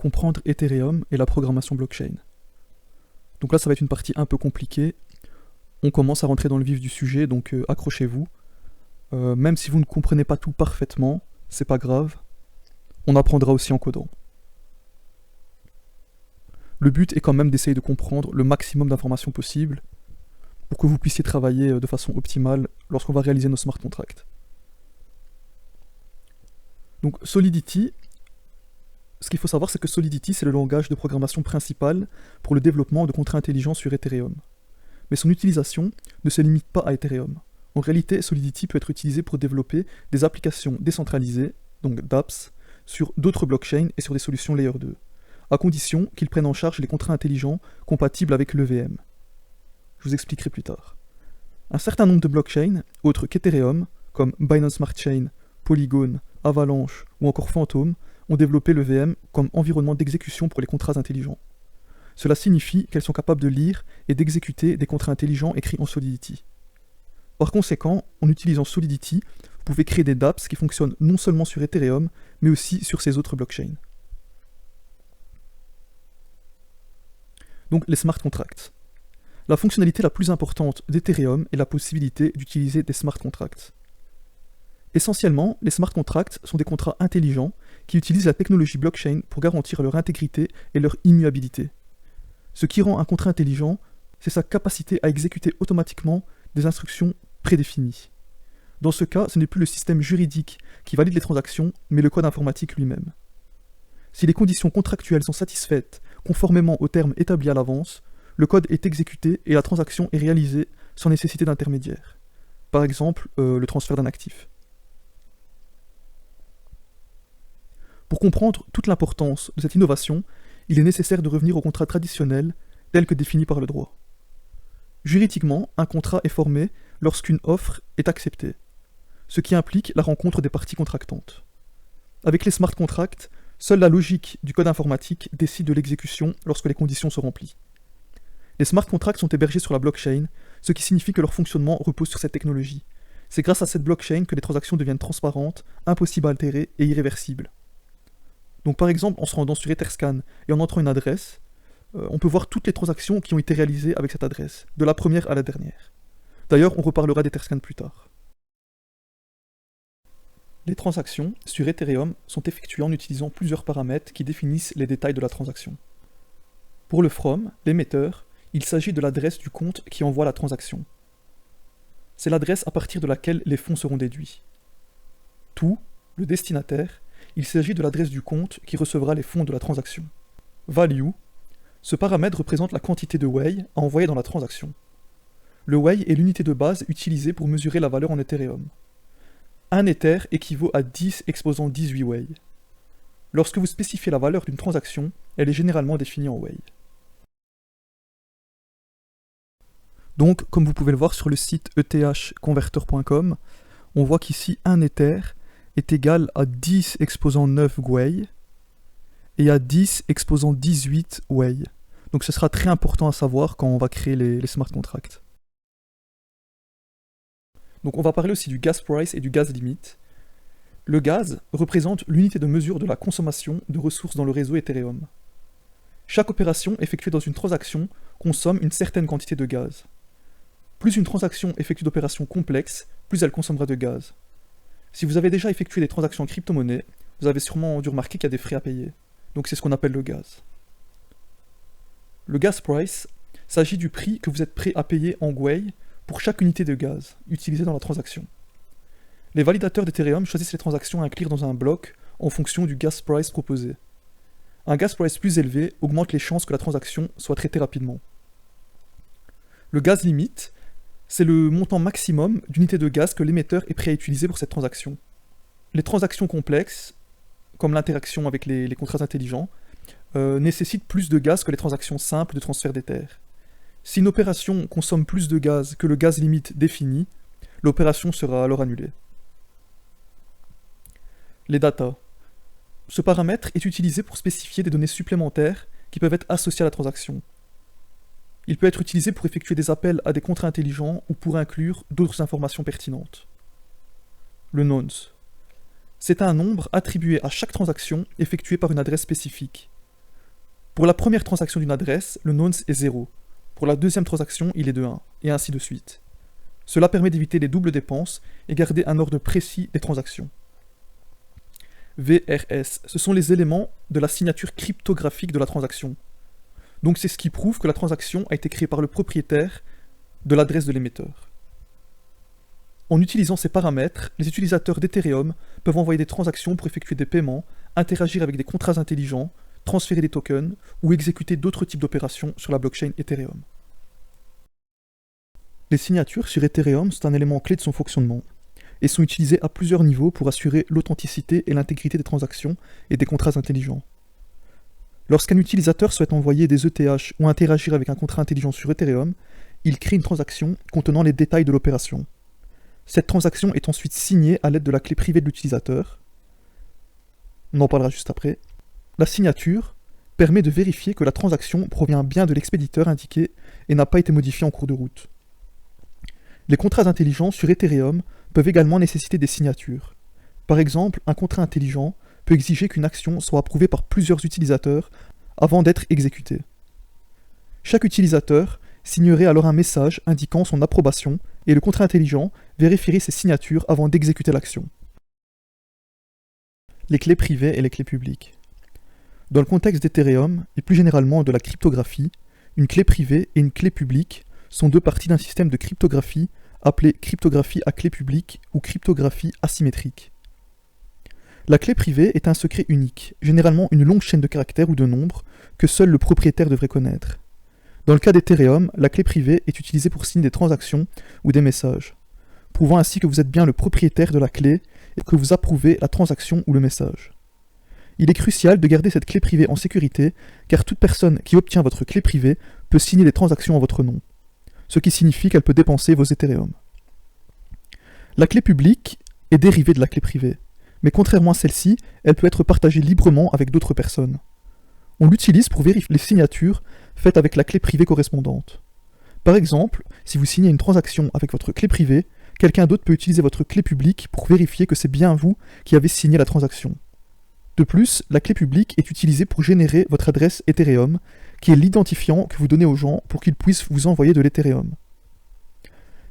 comprendre Ethereum et la programmation blockchain. Donc là, ça va être une partie un peu compliquée. On commence à rentrer dans le vif du sujet, donc accrochez-vous. Même si vous ne comprenez pas tout parfaitement, c'est pas grave. On apprendra aussi en codant. Le but est quand même d'essayer de comprendre le maximum d'informations possibles pour que vous puissiez travailler de façon optimale lorsqu'on va réaliser nos smart contracts. Donc Solidity, ce qu'il faut savoir, c'est que Solidity, c'est le langage de programmation principal pour le développement de contrats intelligents sur Ethereum. Mais son utilisation ne se limite pas à Ethereum. En réalité, Solidity peut être utilisé pour développer des applications décentralisées, donc dApps, sur d'autres blockchains et sur des solutions Layer 2, à condition qu'ils prennent en charge les contrats intelligents compatibles avec l'EVM. Je vous expliquerai plus tard. Un certain nombre de blockchains, autres qu'Ethereum, comme Binance Smart Chain, Polygon, Avalanche ou encore Phantom, ont développé l'EVM comme environnement d'exécution pour les contrats intelligents. Cela signifie qu'elles sont capables de lire et d'exécuter des contrats intelligents écrits en Solidity. Par conséquent, en utilisant Solidity, vous pouvez créer des dApps qui fonctionnent non seulement sur Ethereum, mais aussi sur ces autres blockchains. Donc les smart contracts. La fonctionnalité la plus importante d'Ethereum est la possibilité d'utiliser des smart contracts. Essentiellement, les smart contracts sont des contrats intelligents qui utilisent la technologie blockchain pour garantir leur intégrité et leur immuabilité. Ce qui rend un contrat intelligent, c'est sa capacité à exécuter automatiquement des instructions prédéfinies. Dans ce cas, ce n'est plus le système juridique qui valide les transactions, mais le code informatique lui-même. Si les conditions contractuelles sont satisfaites conformément aux termes établis à l'avance, le code est exécuté et la transaction est réalisée sans nécessité d'intermédiaire. Par exemple, le transfert d'un actif. Pour comprendre toute l'importance de cette innovation, il est nécessaire de revenir au contrat traditionnel tel que défini par le droit. Juridiquement, un contrat est formé lorsqu'une offre est acceptée, ce qui implique la rencontre des parties contractantes. Avec les smart contracts, seule la logique du code informatique décide de l'exécution lorsque les conditions sont remplies. Les smart contracts sont hébergés sur la blockchain, ce qui signifie que leur fonctionnement repose sur cette technologie. C'est grâce à cette blockchain que les transactions deviennent transparentes, impossibles à altérer et irréversibles. Donc par exemple, en se rendant sur Etherscan et en entrant une adresse, on peut voir toutes les transactions qui ont été réalisées avec cette adresse, de la première à la dernière. D'ailleurs, on reparlera d'Etherscan plus tard. Les transactions sur Ethereum sont effectuées en utilisant plusieurs paramètres qui définissent les détails de la transaction. Pour le from, l'émetteur, il s'agit de l'adresse du compte qui envoie la transaction. C'est l'adresse à partir de laquelle les fonds seront déduits. To, le destinataire, il s'agit de l'adresse du compte qui recevra les fonds de la transaction. Value, ce paramètre représente la quantité de Wei à envoyer dans la transaction. Le Wei est l'unité de base utilisée pour mesurer la valeur en Ethereum. Un Ether équivaut à 10 exposant 18 Wei. Lorsque vous spécifiez la valeur d'une transaction, elle est généralement définie en Wei. Donc, comme vous pouvez le voir sur le site ethconverter.com, on voit qu'ici un Ether est égal à 10 exposant 9 Gwei et à 10 exposant 18 Wei. Donc ce sera très important à savoir quand on va créer les smart contracts. Donc on va parler aussi du gas price et du gas limit. Le gaz représente l'unité de mesure de la consommation de ressources dans le réseau Ethereum. Chaque opération effectuée dans une transaction consomme une certaine quantité de gaz. Plus une transaction effectue d'opérations complexes, plus elle consommera de gaz. Si vous avez déjà effectué des transactions en crypto-monnaie, vous avez sûrement dû remarquer qu'il y a des frais à payer. Donc c'est ce qu'on appelle le gaz. Le gas price s'agit du prix que vous êtes prêt à payer en Gwei pour chaque unité de gaz utilisée dans la transaction. Les validateurs d'Ethereum choisissent les transactions à inclure dans un bloc en fonction du gas price proposé. Un gas price plus élevé augmente les chances que la transaction soit traitée rapidement. Le gaz limit, c'est le montant maximum d'unités de gaz que l'émetteur est prêt à utiliser pour cette transaction. Les transactions complexes, comme l'interaction avec les contrats intelligents, nécessitent plus de gaz que les transactions simples de transfert d'Ether. Si une opération consomme plus de gaz que le gaz limite défini, l'opération sera alors annulée. Les data. Ce paramètre est utilisé pour spécifier des données supplémentaires qui peuvent être associées à la transaction. Il peut être utilisé pour effectuer des appels à des contrats intelligents ou pour inclure d'autres informations pertinentes. Le nonce. C'est un nombre attribué à chaque transaction effectuée par une adresse spécifique. Pour la première transaction d'une adresse, le nonce est 0. Pour la deuxième transaction, il est de 1, et ainsi de suite. Cela permet d'éviter les doubles dépenses et garder un ordre précis des transactions. VRS, ce sont les éléments de la signature cryptographique de la transaction. Donc c'est ce qui prouve que la transaction a été créée par le propriétaire de l'adresse de l'émetteur. En utilisant ces paramètres, les utilisateurs d'Ethereum peuvent envoyer des transactions pour effectuer des paiements, interagir avec des contrats intelligents, transférer des tokens ou exécuter d'autres types d'opérations sur la blockchain Ethereum. Les signatures sur Ethereum sont un élément clé de son fonctionnement et sont utilisées à plusieurs niveaux pour assurer l'authenticité et l'intégrité des transactions et des contrats intelligents. Lorsqu'un utilisateur souhaite envoyer des ETH ou interagir avec un contrat intelligent sur Ethereum, il crée une transaction contenant les détails de l'opération. Cette transaction est ensuite signée à l'aide de la clé privée de l'utilisateur. On en parlera juste après. La signature permet de vérifier que la transaction provient bien de l'expéditeur indiqué et n'a pas été modifiée en cours de route. Les contrats intelligents sur Ethereum peuvent également nécessiter des signatures. Par exemple, un contrat intelligent peut exiger qu'une action soit approuvée par plusieurs utilisateurs avant d'être exécutée. Chaque utilisateur signerait alors un message indiquant son approbation et le contrat intelligent vérifierait ses signatures avant d'exécuter l'action. Les clés privées et les clés publiques. Dans le contexte d'Ethereum, et plus généralement de la cryptographie, une clé privée et une clé publique sont deux parties d'un système de cryptographie appelé cryptographie à clé publique ou cryptographie asymétrique. La clé privée est un secret unique, généralement une longue chaîne de caractères ou de nombres que seul le propriétaire devrait connaître. Dans le cas d'Ethereum, la clé privée est utilisée pour signer des transactions ou des messages, prouvant ainsi que vous êtes bien le propriétaire de la clé et que vous approuvez la transaction ou le message. Il est crucial de garder cette clé privée en sécurité, car toute personne qui obtient votre clé privée peut signer des transactions en votre nom, ce qui signifie qu'elle peut dépenser vos Ethereum. La clé publique est dérivée de la clé privée, mais contrairement à celle-ci, elle peut être partagée librement avec d'autres personnes. On l'utilise pour vérifier les signatures faites avec la clé privée correspondante. Par exemple, si vous signez une transaction avec votre clé privée, quelqu'un d'autre peut utiliser votre clé publique pour vérifier que c'est bien vous qui avez signé la transaction. De plus, la clé publique est utilisée pour générer votre adresse Ethereum, qui est l'identifiant que vous donnez aux gens pour qu'ils puissent vous envoyer de l'Ethereum.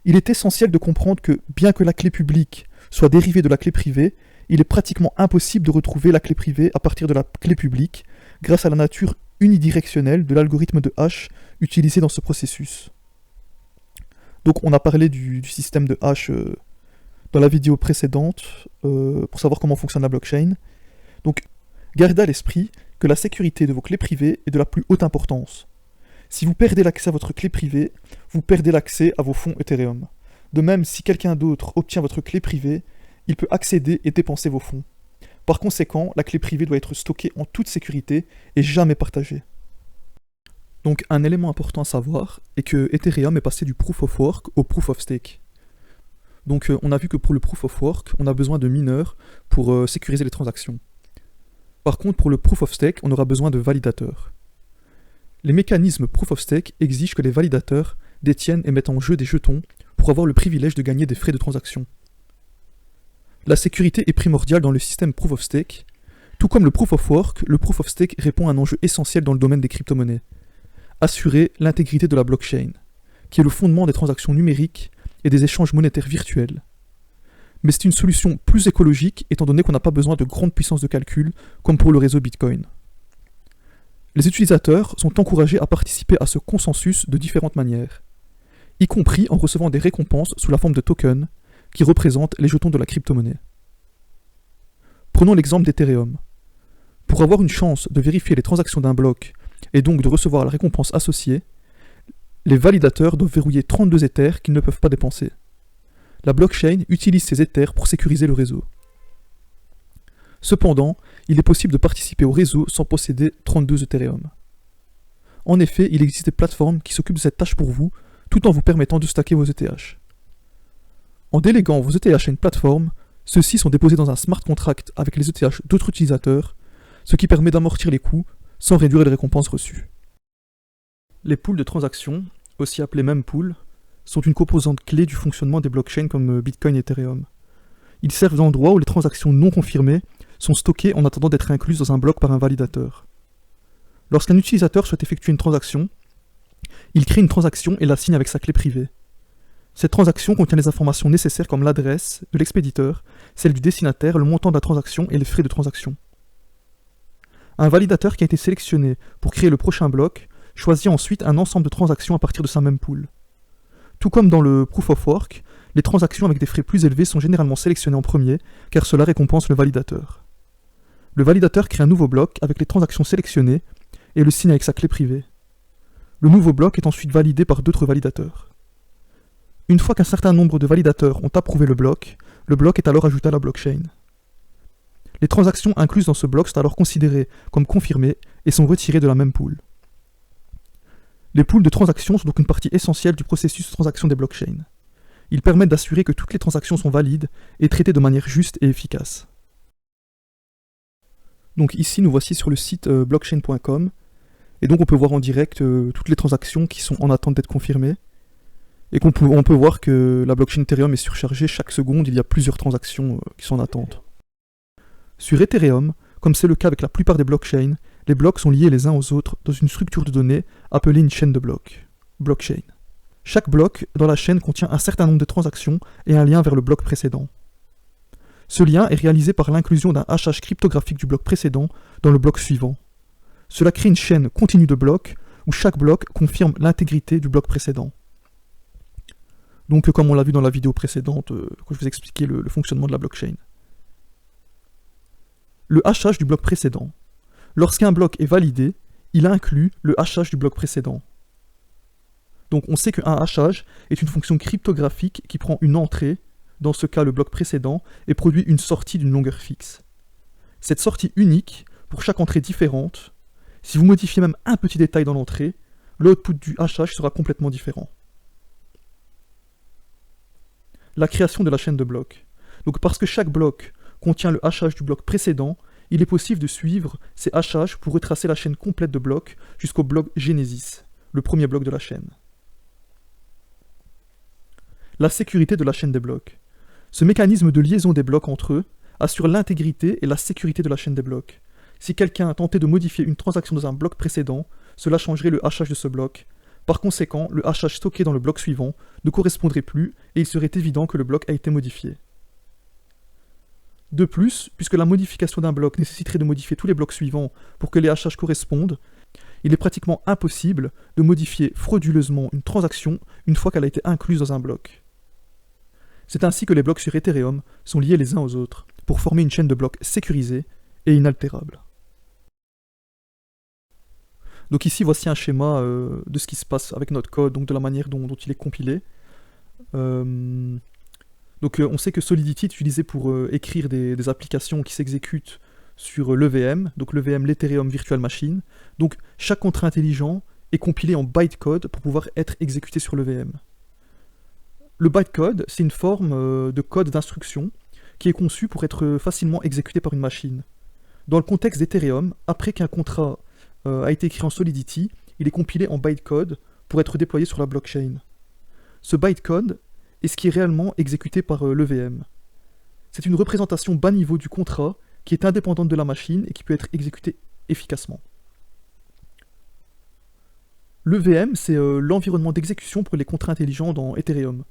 Il est essentiel de comprendre que, bien que la clé publique soit dérivée de la clé privée, il est pratiquement impossible de retrouver la clé privée à partir de la clé publique, grâce à la nature unidirectionnelle de l'algorithme de hash utilisé dans ce processus. Donc on a parlé du système de hash dans la vidéo précédente, pour savoir comment fonctionne la blockchain. Donc gardez à l'esprit que la sécurité de vos clés privées est de la plus haute importance. Si vous perdez l'accès à votre clé privée, vous perdez l'accès à vos fonds Ethereum. De même, si quelqu'un d'autre obtient votre clé privée, il peut accéder et dépenser vos fonds. Par conséquent, la clé privée doit être stockée en toute sécurité et jamais partagée. Donc un élément important à savoir est que Ethereum est passé du Proof of Work au Proof of Stake. Donc on a vu que pour le Proof of Work, on a besoin de mineurs pour sécuriser les transactions. Par contre, pour le Proof of Stake, on aura besoin de validateurs. Les mécanismes Proof of Stake exigent que les validateurs détiennent et mettent en jeu des jetons pour avoir le privilège de gagner des frais de transaction. La sécurité est primordiale dans le système Proof of Stake. Tout comme le Proof of Work, le Proof of Stake répond à un enjeu essentiel dans le domaine des crypto-monnaies. Assurer l'intégrité de la blockchain, qui est le fondement des transactions numériques et des échanges monétaires virtuels. Mais c'est une solution plus écologique étant donné qu'on n'a pas besoin de grandes puissances de calcul comme pour le réseau Bitcoin. Les utilisateurs sont encouragés à participer à ce consensus de différentes manières, y compris en recevant des récompenses sous la forme de tokens qui représentent les jetons de la crypto-monnaie. Prenons l'exemple d'Ethereum. Pour avoir une chance de vérifier les transactions d'un bloc et donc de recevoir la récompense associée, les validateurs doivent verrouiller 32 Ethers qu'ils ne peuvent pas dépenser. La blockchain utilise ces Ethers pour sécuriser le réseau. Cependant, il est possible de participer au réseau sans posséder 32 Ethereum. En effet, il existe des plateformes qui s'occupent de cette tâche pour vous, tout en vous permettant de stacker vos ETH. En déléguant vos ETH à une plateforme, ceux-ci sont déposés dans un smart contract avec les ETH d'autres utilisateurs, ce qui permet d'amortir les coûts sans réduire les récompenses reçues. Les pools de transactions, aussi appelés mempools, sont une composante clé du fonctionnement des blockchains comme Bitcoin et Ethereum. Ils servent d'endroit où les transactions non confirmées sont stockées en attendant d'être incluses dans un bloc par un validateur. Lorsqu'un utilisateur souhaite effectuer une transaction, il crée une transaction et la signe avec sa clé privée. Cette transaction contient les informations nécessaires comme l'adresse de l'expéditeur, celle du destinataire, le montant de la transaction et les frais de transaction. Un validateur qui a été sélectionné pour créer le prochain bloc choisit ensuite un ensemble de transactions à partir de sa même pool. Tout comme dans le Proof of Work, les transactions avec des frais plus élevés sont généralement sélectionnées en premier car cela récompense le validateur. Le validateur crée un nouveau bloc avec les transactions sélectionnées et le signe avec sa clé privée. Le nouveau bloc est ensuite validé par d'autres validateurs. Une fois qu'un certain nombre de validateurs ont approuvé le bloc est alors ajouté à la blockchain. Les transactions incluses dans ce bloc sont alors considérées comme confirmées et sont retirées de la même pool. Les pools de transactions sont donc une partie essentielle du processus de transaction des blockchains. Ils permettent d'assurer que toutes les transactions sont valides et traitées de manière juste et efficace. Donc ici, nous voici sur le site blockchain.com, et donc on peut voir en direct toutes les transactions qui sont en attente d'être confirmées, et on peut voir que la blockchain Ethereum est surchargée. Chaque seconde, il y a plusieurs transactions qui sont en attente. Sur Ethereum, comme c'est le cas avec la plupart des blockchains, les blocs sont liés les uns aux autres dans une structure de données appelée une chaîne de blocs, blockchain. Chaque bloc dans la chaîne contient un certain nombre de transactions et un lien vers le bloc précédent. Ce lien est réalisé par l'inclusion d'un hachage cryptographique du bloc précédent dans le bloc suivant. Cela crée une chaîne continue de blocs où chaque bloc confirme l'intégrité du bloc précédent. Donc comme on l'a vu dans la vidéo précédente, quand je vous expliquais le fonctionnement de la blockchain. Le hachage du bloc précédent. Lorsqu'un bloc est validé, il inclut le hachage du bloc précédent. Donc on sait qu'un hachage est une fonction cryptographique qui prend une entrée, dans ce cas le bloc précédent, et produit une sortie d'une longueur fixe. Cette sortie unique, pour chaque entrée différente, si vous modifiez même un petit détail dans l'entrée, l'output du hachage sera complètement différent. La création de la chaîne de blocs. Donc parce que chaque bloc contient le hachage du bloc précédent, il est possible de suivre ces hachages pour retracer la chaîne complète de blocs jusqu'au bloc Genesis, le premier bloc de la chaîne. La sécurité de la chaîne des blocs. Ce mécanisme de liaison des blocs entre eux assure l'intégrité et la sécurité de la chaîne des blocs. Si quelqu'un tentait de modifier une transaction dans un bloc précédent, cela changerait le hachage de ce bloc. Par conséquent, le hachage stocké dans le bloc suivant ne correspondrait plus et il serait évident que le bloc a été modifié. De plus, puisque la modification d'un bloc nécessiterait de modifier tous les blocs suivants pour que les hachages correspondent, il est pratiquement impossible de modifier frauduleusement une transaction une fois qu'elle a été incluse dans un bloc. C'est ainsi que les blocs sur Ethereum sont liés les uns aux autres pour former une chaîne de blocs sécurisée et inaltérable. Donc ici, voici un schéma de ce qui se passe avec notre code, donc de la manière dont il est compilé. On sait que Solidity est utilisé pour écrire des applications qui s'exécutent sur l'EVM, donc l'EVM, l'Ethereum Virtual Machine. Donc chaque contrat intelligent est compilé en bytecode pour pouvoir être exécuté sur l'EVM. Le bytecode, c'est une forme de code d'instruction qui est conçue pour être facilement exécuté par une machine. Dans le contexte d'Ethereum, après qu'un contrat a été écrit en Solidity, il est compilé en bytecode pour être déployé sur la blockchain. Ce bytecode est ce qui est réellement exécuté par l'EVM. C'est une représentation bas niveau du contrat qui est indépendante de la machine et qui peut être exécutée efficacement. L'EVM, c'est l'environnement d'exécution pour les contrats intelligents dans Ethereum.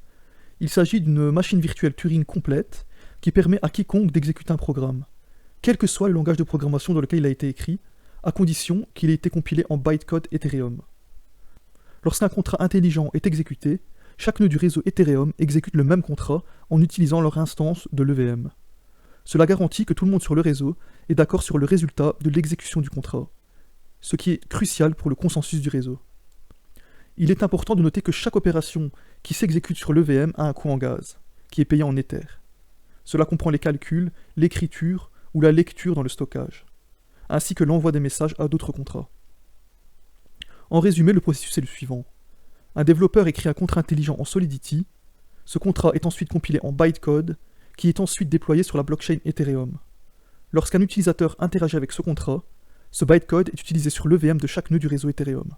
Il s'agit d'une machine virtuelle Turing complète qui permet à quiconque d'exécuter un programme, quel que soit le langage de programmation dans lequel il a été écrit, à condition qu'il ait été compilé en bytecode Ethereum. Lorsqu'un contrat intelligent est exécuté, chaque nœud du réseau Ethereum exécute le même contrat en utilisant leur instance de l'EVM. Cela garantit que tout le monde sur le réseau est d'accord sur le résultat de l'exécution du contrat, ce qui est crucial pour le consensus du réseau. Il est important de noter que chaque opération qui s'exécute sur l'EVM a un coût en gaz, qui est payé en Ether. Cela comprend les calculs, l'écriture ou la lecture dans le stockage, ainsi que l'envoi des messages à d'autres contrats. En résumé, le processus est le suivant. Un développeur écrit un contrat intelligent en Solidity, ce contrat est ensuite compilé en bytecode, qui est ensuite déployé sur la blockchain Ethereum. Lorsqu'un utilisateur interagit avec ce contrat, ce bytecode est utilisé sur l'EVM de chaque nœud du réseau Ethereum.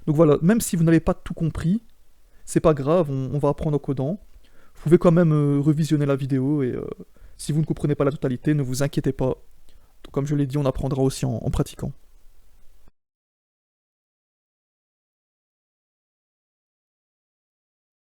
Donc voilà, même si vous n'avez pas tout compris, c'est pas grave, on va apprendre en codant. Vous pouvez quand même revisionner la vidéo et si vous ne comprenez pas la totalité, ne vous inquiétez pas. comme je l'ai dit, on apprendra aussi en pratiquant.